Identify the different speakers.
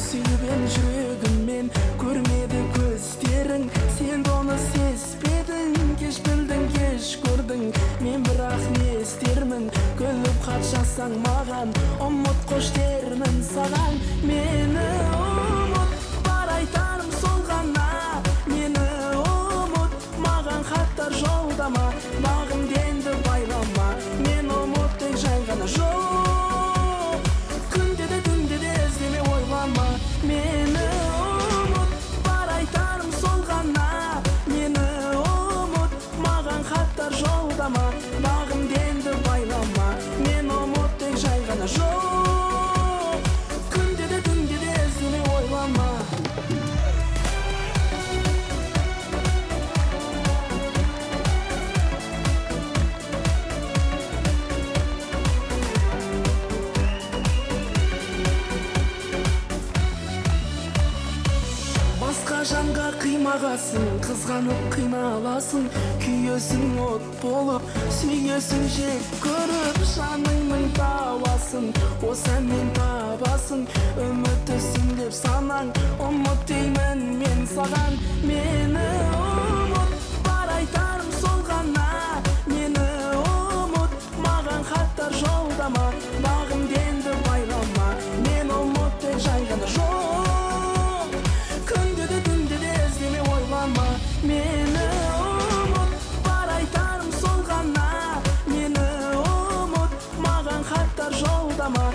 Speaker 1: suyben жүрегіммен көрмеді көздерің, сен оны сезбедің, кеш білдің, кеш көрдің, мен бірақ не істермін, күліп хат жазсаң маған, ұмыт қош дермін саған. Мені ұмыт, бар айтарым сол ғана, мені ұмыт, маған хаттар жолдама, бағым денді байлама, мен ұмыт тек жай ғана жоқ, күнде де түнде де іздеме ойлама. Мені ұмыт, бар айтарым сол ғана, мені ұмыт, маған хаттар жолдама, бағым денді байлама, мен ұмыт тек жай ғана жоқ, күнде де түнде де іздеме ойлама. Басқа жанға қимағасын, қызғанып қиналасың, күйесің от болып, сүйесің жек көріп, жаныңның табасын, осы мен табасың, үміттісің деп санаң, ұмыт деймін мен саған. Мені ұмыт, бар айтарым сол ғана, мені ұмыт, маған хаттар жолдама, бағым денді байлама, мен ұмыт тек жай ғана жоқ, күнде де түнде де іздеме ойлама. Мені ұмыт, бар айтарым сол ғана, мені ұмыт, маған хаттар жолдама.